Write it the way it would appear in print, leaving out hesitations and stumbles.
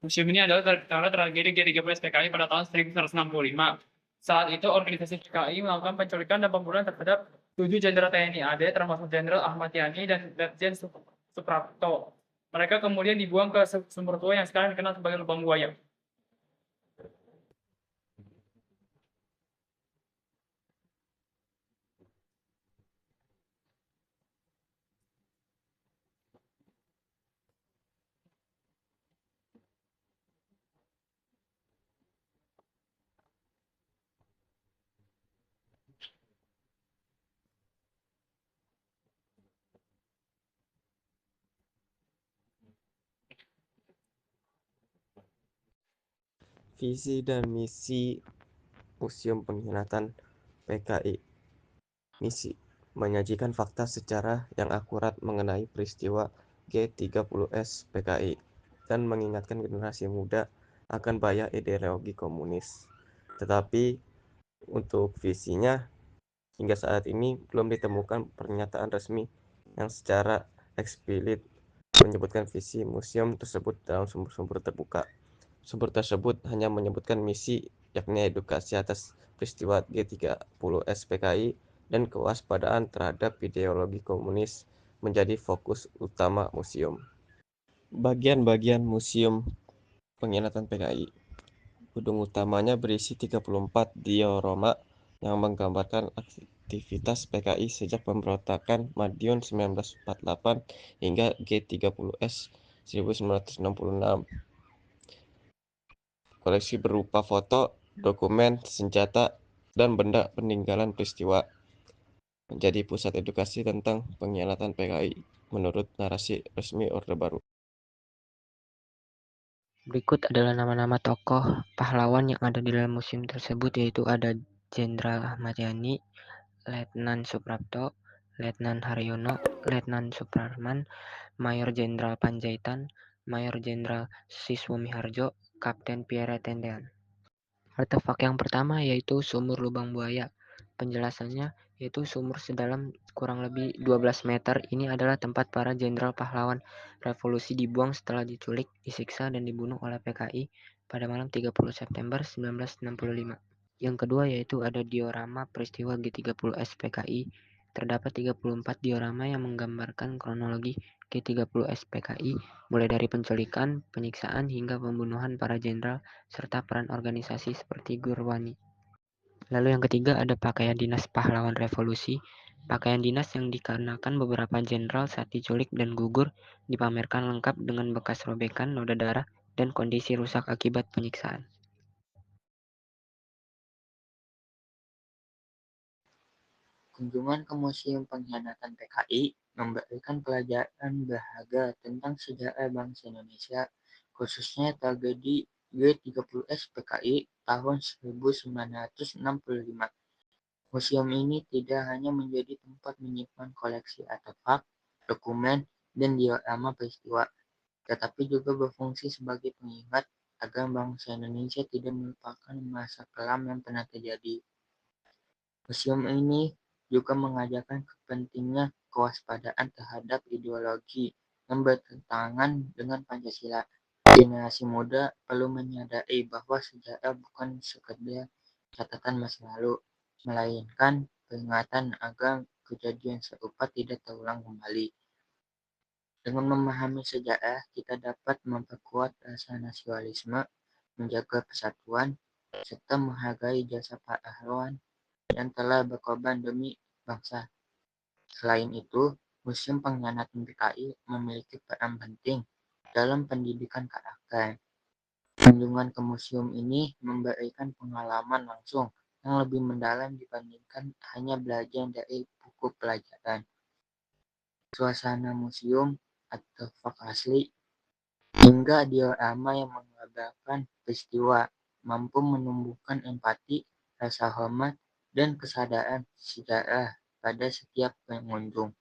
Museum ini adalah karena tragedi G30 PKI pada tahun 1965. Saat itu organisasi PKI melakukan penculikan dan pembunuhan terhadap 7 jenderal TNI AD termasuk Jenderal Ahmad Yani dan Letjen Suprapto. Mereka kemudian dibuang ke sumber tua yang sekarang dikenal sebagai Lubang Buaya. Visi dan misi Museum Pengkhianatan PKI. Misi: menyajikan fakta secara yang akurat mengenai peristiwa G30S PKI dan mengingatkan generasi muda akan bahaya ideologi komunis. Tetapi untuk visinya, hingga saat ini belum ditemukan pernyataan resmi yang secara eksplisit menyebutkan visi museum tersebut dalam sumber-sumber terbuka. Sumber tersebut hanya menyebutkan misi, yakni edukasi atas peristiwa G30S PKI dan kewaspadaan terhadap ideologi komunis menjadi fokus utama museum. Bagian-bagian Museum Pengkhianatan PKI. Gedung utamanya berisi 34 diorama yang menggambarkan aktivitas PKI sejak pemberontakan Madiun 1948 hingga G30S 1966. Koleksi berupa foto, dokumen, senjata, dan benda peninggalan peristiwa menjadi pusat edukasi tentang pengkhianatan PKI menurut narasi resmi Orde Baru. Berikut adalah nama-nama tokoh pahlawan yang ada di dalam museum tersebut, yaitu ada Jenderal Ahmad Yani, Letnan Suprapto, Letnan Haryono, Letnan Suparman, Mayor Jenderal Panjaitan, Mayor Jenderal Siswo Miharjo, Kapten Pierre Tendean. Artefak yang pertama yaitu sumur lubang buaya. Penjelasannya yaitu sumur sedalam kurang lebih 12 meter ini adalah tempat para jenderal pahlawan revolusi dibuang setelah diculik, disiksa, dan dibunuh oleh PKI pada malam 30 September 1965. Yang kedua yaitu ada diorama peristiwa G30S PKI. Terdapat 34 diorama yang menggambarkan kronologi G30S PKI, mulai dari penculikan, penyiksaan, hingga pembunuhan para jenderal, serta peran organisasi seperti Gurwani. Lalu yang ketiga ada pakaian dinas pahlawan revolusi. Pakaian dinas yang dikenakan beberapa jenderal saat diculik dan gugur dipamerkan lengkap dengan bekas robekan, noda darah, dan kondisi rusak akibat penyiksaan. Kunjungan ke Museum Pengkhianatan PKI memberikan pelajaran berharga tentang sejarah bangsa Indonesia, khususnya tragedi G30S PKI tahun 1965. Museum ini tidak hanya menjadi tempat menyimpan koleksi artefak, dokumen, dan diorama peristiwa, tetapi juga berfungsi sebagai pengingat agar bangsa Indonesia tidak melupakan masa kelam yang pernah terjadi. Museum ini juga mengajarkan pentingnya kewaspadaan terhadap ideologi yang bertentangan dengan Pancasila. Generasi muda perlu menyadari bahwa sejarah bukan sekedar catatan masa lalu, melainkan peringatan agar kejadian serupa tidak terulang kembali. Dengan memahami sejarah, kita dapat memperkuat rasa nasionalisme, menjaga persatuan, serta menghargai jasa pahlawan yang telah berkorban demi bangsa. Selain itu, Museum Pengkhianatan PKI memiliki peran penting dalam pendidikan karakter. Kunjungan ke museum ini memberikan pengalaman langsung yang lebih mendalam dibandingkan hanya belajar dari buku pelajaran. Suasana museum, artefak asli, hingga diorama yang menggambarkan peristiwa mampu menumbuhkan empati, rasa hormat, dan kesadaran sejarah pada setiap pengunjung.